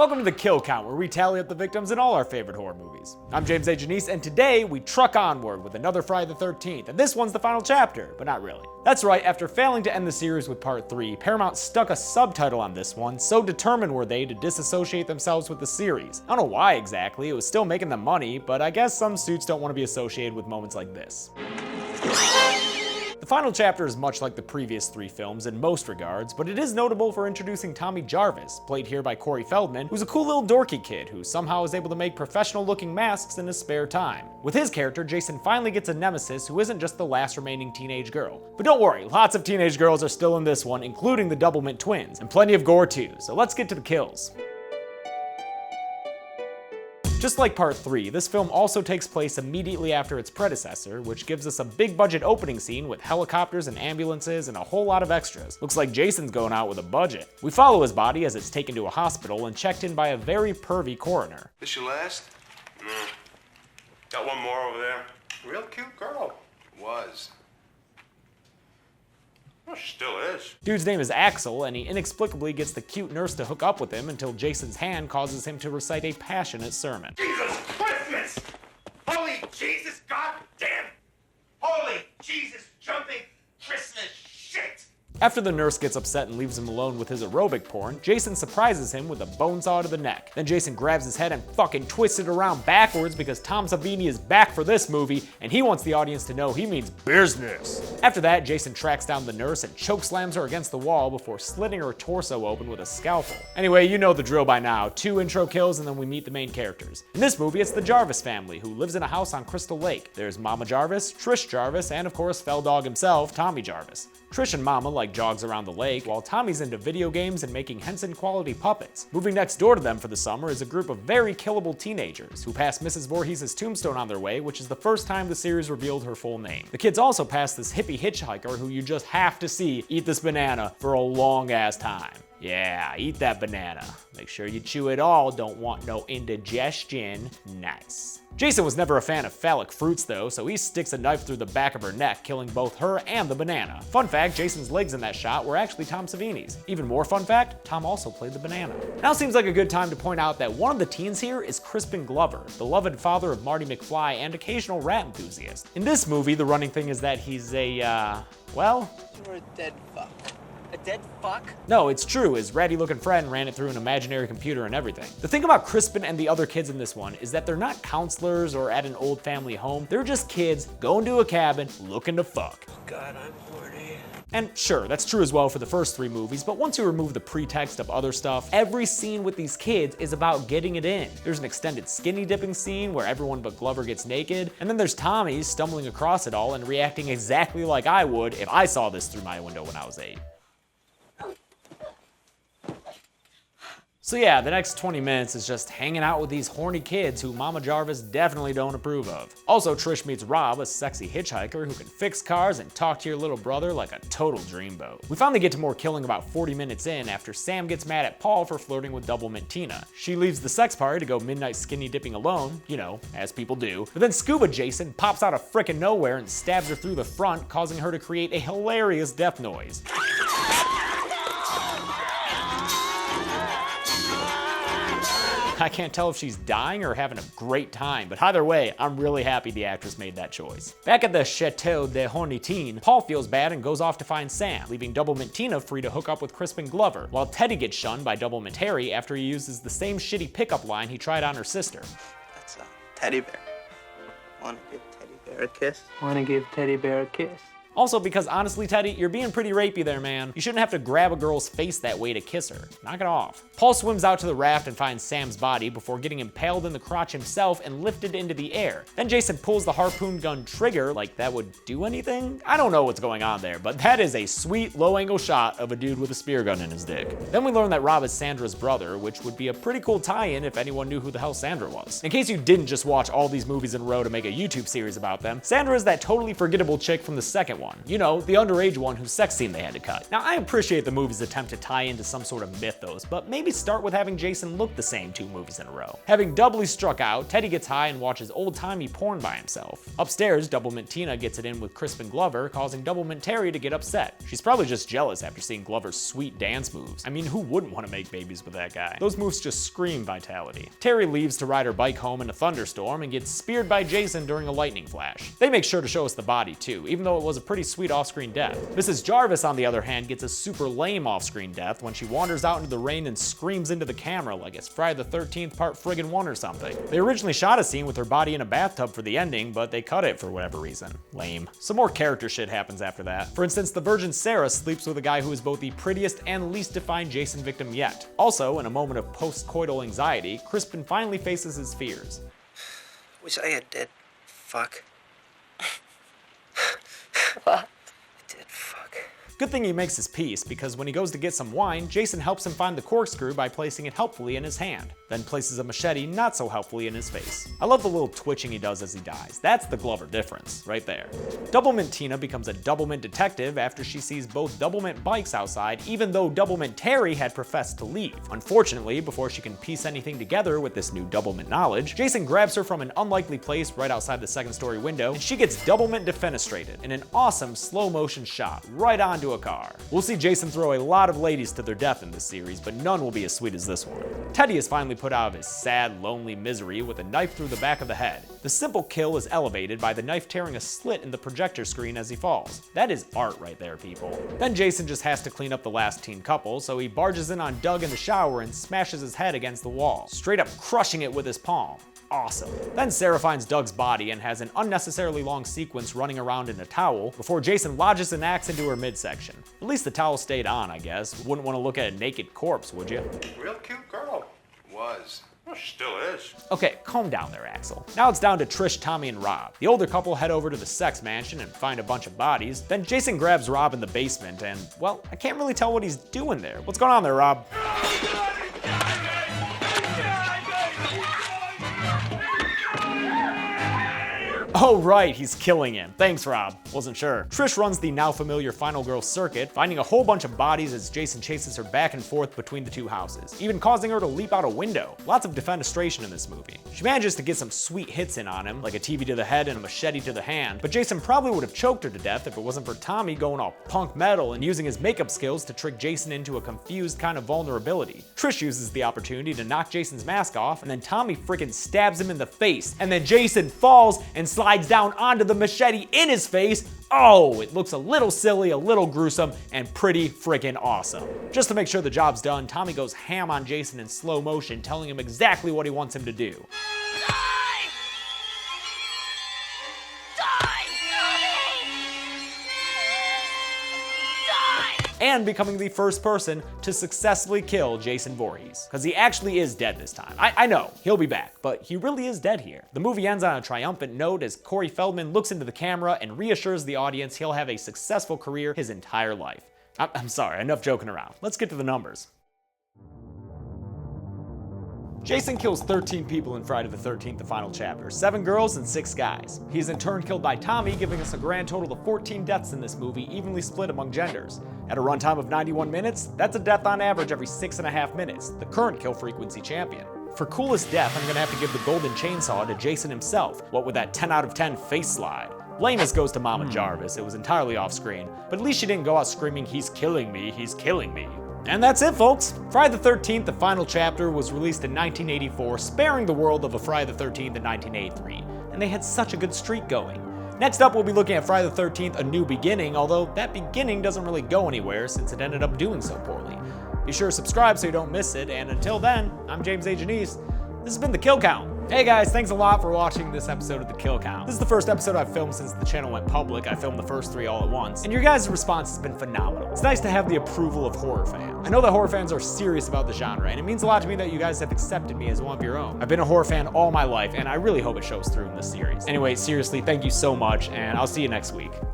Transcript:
Welcome to the Kill Count, where we tally up the victims in all our favorite horror movies. I'm James A. Janice, and today we truck onward with another Friday the 13th, and this one's the final chapter, but not really. That's right, after failing to end the series with part 3, Paramount stuck a subtitle on this one, so determined were they to disassociate themselves with the series. I don't know why exactly, it was still making them money, but I guess some suits don't want to be associated with moments like this. The final chapter is much like the previous 3 films in most regards, but it is notable for introducing Tommy Jarvis, played here by Corey Feldman, who's a cool little dorky kid who somehow is able to make professional-looking masks in his spare time. With his character, Jason finally gets a nemesis who isn't just the last remaining teenage girl. But don't worry, lots of teenage girls are still in this one, including the Doublemint twins, and plenty of gore too, so let's get to the kills. Just like part 3, this film also takes place immediately after its predecessor, which gives us a big budget opening scene with helicopters and ambulances and a whole lot of extras. Looks like Jason's going out with a budget. We follow his body as it's taken to a hospital and checked in by a very pervy coroner. This your last? Got one more over there. Real cute girl. Was. Well, she still is. Dude's name is Axel, and he inexplicably gets the cute nurse to hook up with him until Jason's hand causes him to recite a passionate sermon. Jesus Christmas! Holy Jesus goddamn! Holy Jesus jumping Christmas shit! After the nurse gets upset and leaves him alone with his aerobic porn, Jason surprises him with a bone saw to the neck. Then Jason grabs his head and fucking twists it around backwards because Tom Savini is back for this movie, and he wants the audience to know he means business. After that, Jason tracks down the nurse and chokeslams her against the wall before slitting her torso open with a scalpel. Anyway, you know the drill by now. 2 intro kills and then we meet the main characters. In this movie, it's the Jarvis family, who lives in a house on Crystal Lake. There's Mama Jarvis, Trish Jarvis, and of course, Fell Dog himself, Tommy Jarvis. Trish and Mama like jogs around the lake, while Tommy's into video games and making Henson-quality puppets. Moving next door to them for the summer is a group of very killable teenagers who pass Mrs. Voorhees' tombstone on their way, which is the first time the series revealed her full name. The kids also pass this hippie hitchhiker who you just have to see eat this banana for a long-ass time. Yeah, eat that banana. Make sure you chew it all, don't want no indigestion. Nice. Jason was never a fan of phallic fruits though, so he sticks a knife through the back of her neck, killing both her and the banana. Fun fact, Jason's legs in that shot were actually Tom Savini's. Even more fun fact, Tom also played the banana. Now seems like a good time to point out that one of the teens here is Crispin Glover, beloved father of Marty McFly and occasional rat enthusiast. In this movie, the running thing is that he's well... You're a dead fuck. A dead fuck? No, it's true. His ratty-looking friend ran it through an imaginary computer and everything. The thing about Crispin and the other kids in this one is that they're not counselors or at an old family home. They're just kids going to a cabin looking to fuck. God, I'm horny. And sure, that's true as well for the first 3 movies, but once you remove the pretext of other stuff, every scene with these kids is about getting it in. There's an extended skinny dipping scene where everyone but Glover gets naked, and then there's Tommy stumbling across it all and reacting exactly like I would if I saw this through my window when I was 8. So yeah, the next 20 minutes is just hanging out with these horny kids who Mama Jarvis definitely don't approve of. Also, Trish meets Rob, a sexy hitchhiker who can fix cars and talk to your little brother like a total dreamboat. We finally get to more killing about 40 minutes in after Sam gets mad at Paul for flirting with Doublemint Tina. She leaves the sex party to go midnight skinny dipping alone, you know, as people do. But then Scuba Jason pops out of frickin' nowhere and stabs her through the front, causing her to create a hilarious death noise. I can't tell if she's dying or having a great time, but either way, I'm really happy the actress made that choice. Back at the Chateau de Horny Teen, Paul feels bad and goes off to find Sam, leaving Doublemint Tina free to hook up with Crispin Glover, while Teddy gets shunned by Doublemint Harry after he uses the same shitty pickup line he tried on her sister. That's a teddy bear. Wanna give teddy bear a kiss? Wanna give teddy bear a kiss? Also, because honestly, Teddy, you're being pretty rapey there, man. You shouldn't have to grab a girl's face that way to kiss her. Knock it off. Paul swims out to the raft and finds Sam's body before getting impaled in the crotch himself and lifted into the air. Then Jason pulls the harpoon gun trigger like that would do anything? I don't know what's going on there, but that is a sweet low-angle shot of a dude with a spear gun in his dick. Then we learn that Rob is Sandra's brother, which would be a pretty cool tie-in if anyone knew who the hell Sandra was. In case you didn't just watch all these movies in a row to make a YouTube series about them, Sandra is that totally forgettable chick from the second one. You know, the underage one whose sex scene they had to cut. Now, I appreciate the movie's attempt to tie into some sort of mythos, but maybe start with having Jason look the same 2 movies in a row. Having doubly struck out, Teddy gets high and watches old-timey porn by himself. Upstairs, Doublemint Tina gets it in with Crispin Glover, causing Doublemint Terry to get upset. She's probably just jealous after seeing Glover's sweet dance moves. I mean, who wouldn't want to make babies with that guy? Those moves just scream vitality. Terry leaves to ride her bike home in a thunderstorm and gets speared by Jason during a lightning flash. They make sure to show us the body too, even though it was a pretty sweet off-screen death. Mrs. Jarvis, on the other hand, gets a super lame off-screen death when she wanders out into the rain and screams into the camera like it's Friday the 13th part friggin' 1 or something. They originally shot a scene with her body in a bathtub for the ending, but they cut it for whatever reason. Lame. Some more character shit happens after that. For instance, the virgin Sarah sleeps with a guy who is both the prettiest and least defined Jason victim yet. Also, in a moment of post-coital anxiety, Crispin finally faces his fears. Wish I had dead. Fuck. What? Dead fuck. Good thing he makes his peace, because when he goes to get some wine, Jason helps him find the corkscrew by placing it helpfully in his hand, then places a machete not so helpfully in his face. I love the little twitching he does as he dies. That's the Glover difference, right there. Doublemint Tina becomes a Doublemint detective after she sees both Doublemint bikes outside, even though Doublemint Terry had professed to leave. Unfortunately, before she can piece anything together with this new Doublemint knowledge, Jason grabs her from an unlikely place right outside the second-story window, and she gets Doublemint defenestrated in an awesome slow-motion shot right onto a car. We'll see Jason throw a lot of ladies to their death in this series, but none will be as sweet as this one. Teddy is finally put out of his sad, lonely misery with a knife through the back of the head. The simple kill is elevated by the knife tearing a slit in the projector screen as he falls. That is art right there, people. Then Jason just has to clean up the last teen couple, so he barges in on Doug in the shower and smashes his head against the wall, straight up crushing it with his palm. Awesome. Then Sarah finds Doug's body and has an unnecessarily long sequence running around in a towel before Jason lodges an axe into her midsection. At least the towel stayed on, I guess. Wouldn't want to look at a naked corpse, would you? Real cute girl. Was. Well, she still is. Okay, calm down there, Axel. Now it's down to Trish, Tommy, and Rob. The older couple head over to the sex mansion and find a bunch of bodies. Then Jason grabs Rob in the basement and, well, I can't really tell what he's doing there. What's going on there, Rob? Oh right, he's killing him. Thanks, Rob. Wasn't sure. Trish runs the now familiar Final Girl circuit, finding a whole bunch of bodies as Jason chases her back and forth between the 2 houses, even causing her to leap out a window. Lots of defenestration in this movie. She manages to get some sweet hits in on him, like a TV to the head and a machete to the hand, but Jason probably would have choked her to death if it wasn't for Tommy going all punk metal and using his makeup skills to trick Jason into a confused kind of vulnerability. Trish uses the opportunity to knock Jason's mask off, and then Tommy freaking stabs him in the face, and then Jason falls and slides down onto the machete in his face. Oh, it looks a little silly, a little gruesome, and pretty freaking awesome. Just to make sure the job's done, Tommy goes ham on Jason in slow motion, telling him exactly what he wants him to do. And becoming the first person to successfully kill Jason Voorhees. Because he actually is dead this time. I know, he'll be back, but he really is dead here. The movie ends on a triumphant note as Corey Feldman looks into the camera and reassures the audience he'll have a successful career his entire life. I'm sorry, enough joking around. Let's get to the numbers. Jason kills 13 people in Friday the 13th, the final chapter, 7 girls and 6 guys. He's in turn killed by Tommy, giving us a grand total of 14 deaths in this movie, evenly split among genders. At a runtime of 91 minutes, that's a death on average every 6.5 minutes, the current kill frequency champion. For coolest death, I'm gonna have to give the golden chainsaw to Jason himself, what with that 10 out of 10 face slide. Lamest goes to Mama Jarvis, it was entirely off screen, but at least she didn't go out screaming, "He's killing me, he's killing me." And that's it, folks. Friday the 13th, the final chapter, was released in 1984, sparing the world of a Friday the 13th in 1983. And they had such a good streak going. Next up, we'll be looking at Friday the 13th, A New Beginning, although that beginning doesn't really go anywhere since it ended up doing so poorly. Be sure to subscribe so you don't miss it, and until then, I'm James A. Janice. This has been The Kill Count. Hey guys, thanks a lot for watching this episode of The Kill Count. This is the first episode I've filmed since the channel went public. I filmed the first 3 all at once, and your guys' response has been phenomenal. It's nice to have the approval of horror fans. I know that horror fans are serious about the genre, and it means a lot to me that you guys have accepted me as one of your own. I've been a horror fan all my life, and I really hope it shows through in this series. Anyway, seriously, thank you so much, and I'll see you next week.